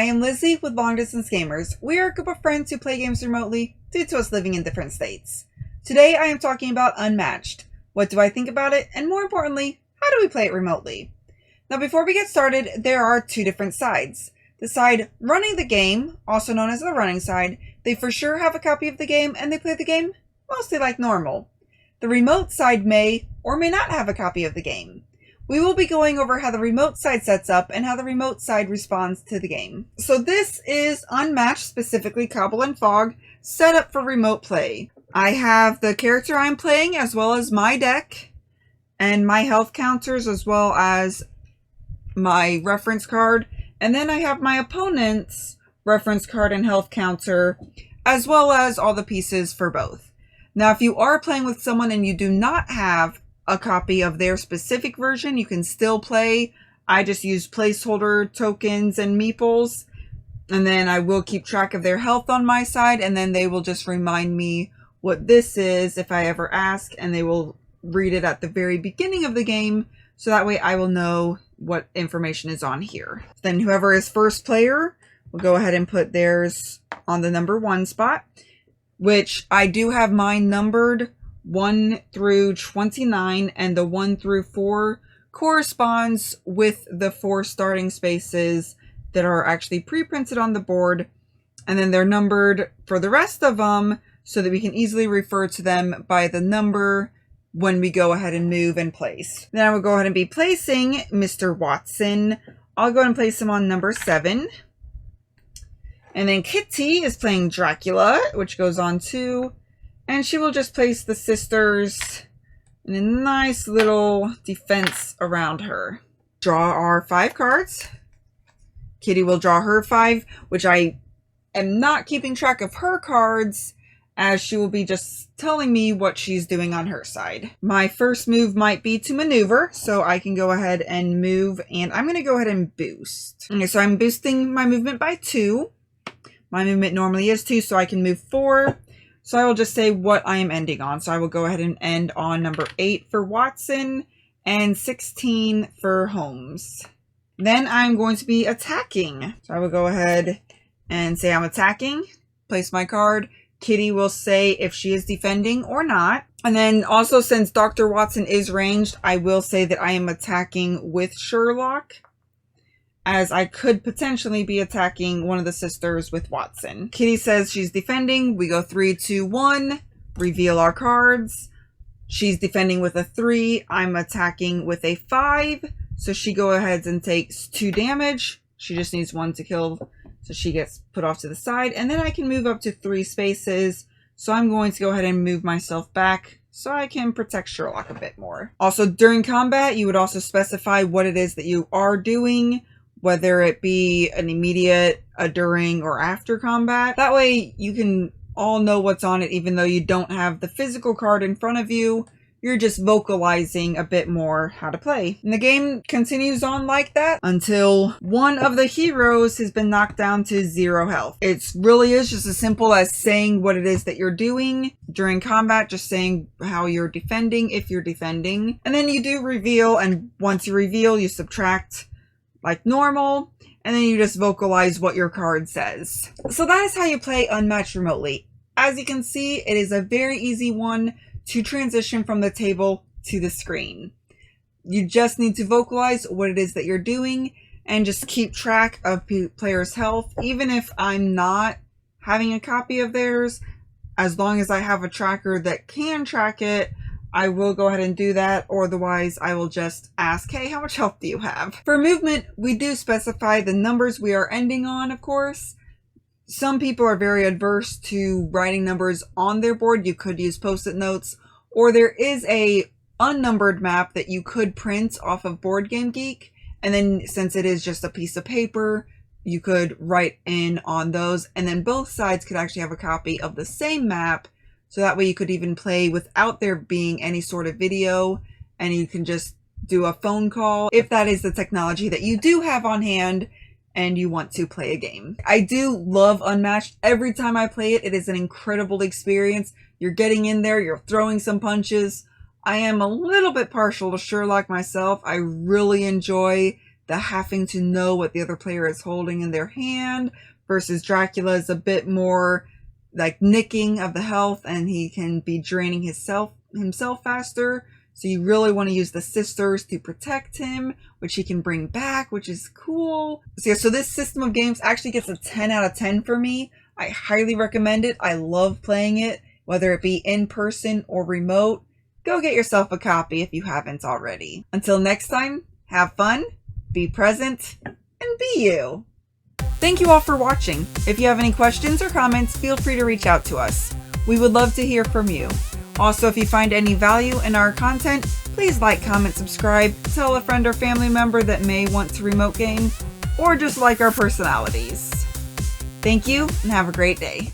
I am Lizzie with Long Distance Gamers. We are a group of friends who play games remotely due to us living in different states. Today I am talking about Unmatched. What do I think about it? And more importantly, how do we play it remotely? Now before we get started, there are two different sides. The side running the game, also known as the running side, they for sure have a copy of the game and they play the game mostly like normal. The remote side may or may not have a copy of the game. We will be going over how the remote side sets up and how the remote side responds to the game. So this is Unmatched, specifically Cobble and Fog, set up for remote play. I have the character I'm playing as well as my deck and my health counters as well as my reference card. And then I have my opponent's reference card and health counter as well as all the pieces for both. Now if you are playing with someone and you do not have a copy of their specific version, you can still play. I just use placeholder tokens and meeples, and then I will keep track of their health on my side, and then they will just remind me what this is if I ever ask, and they will read it at the very beginning of the game, so that way I will know what information is on here. Then whoever is first player will go ahead and put theirs on the number 1 spot, which I do have mine numbered 1 through 29, and the 1 through 4 corresponds with the 4 starting spaces that are actually pre-printed on the board, and then they're numbered for the rest of them so that we can easily refer to them by the number when we go ahead and move and place. Then I will go ahead and be placing Mr. Watson. I'll go ahead and place him on number 7. And then Kitty is playing Dracula, which goes on 2. And she will just place the sisters in a nice little defense around her. Draw our 5 cards. Kitty will draw her 5, which I am not keeping track of her cards, as she will be just telling me what she's doing on her side. My first move might be to maneuver, so I can go ahead and move, and I'm going to go ahead and boost. Okay, so I'm boosting my movement by 2. My movement normally is 2, so I can move 4. So I will just say what I am ending on. So I will go ahead and end on number 8 for Watson and 16 for Holmes. Then I'm going to be attacking. So I will go ahead and say I'm attacking. Place my card. Kitty will say if she is defending or not. And then also, since Dr. Watson is ranged, I will say that I am attacking with Sherlock, as I could potentially be attacking one of the sisters with Watson. Kitty says she's defending. We go 3, 2, 1. Reveal our cards. She's defending with a 3. I'm attacking with a 5. So she goes ahead and takes 2 damage. She just needs 1 to kill. So she gets put off to the side. And then I can move up to 3 spaces. So I'm going to go ahead and move myself back so I can protect Sherlock a bit more. Also, during combat, you would also specify what it is that you are doing, whether it be an immediate, a during, or after combat. That way you can all know what's on it, even though you don't have the physical card in front of you. You're just vocalizing a bit more how to play. And the game continues on like that until one of the heroes has been knocked down to 0 health. It really is just as simple as saying what it is that you're doing during combat, just saying how you're defending if you're defending. And then you do reveal, and once you reveal, you subtract like normal, and then you just vocalize what your card says. So that is how you play Unmatched remotely. As you can see, it is a very easy one to transition from the table to the screen. You just need to vocalize what it is that you're doing and just keep track of players' health. Even if I'm not having a copy of theirs, as long as I have a tracker that can track it, I will go ahead and do that, or otherwise I will just ask, hey, how much health do you have? For movement, we do specify the numbers we are ending on, of course. Some people are very adverse to writing numbers on their board. You could use post-it notes, or there is a unnumbered map that you could print off of Board Game Geek, and then since it is just a piece of paper, you could write in on those, and then both sides could actually have a copy of the same map. So that way you could even play without there being any sort of video, and you can just do a phone call if that is the technology that you do have on hand and you want to play a game. I do love Unmatched. Every time I play it, it is an incredible experience. You're getting in there, you're throwing some punches. I am a little bit partial to Sherlock myself. I really enjoy the having to know what the other player is holding in their hand, versus Dracula is a bit more like nicking of the health, and he can be draining himself faster. So you really want to use the sisters to protect him, which he can bring back, which is cool. So yeah, so this system of games actually gets a 10 out of 10 for me. I highly recommend it. I love playing it, whether it be in person or remote. Go get yourself a copy if you haven't already. Until next time, have fun, be present, and be you. Thank you all for watching. If you have any questions or comments, feel free to reach out to us. We would love to hear from you. Also, if you find any value in our content, please like, comment, subscribe, tell a friend or family member that may want to remote game, or just like our personalities. Thank you, and have a great day.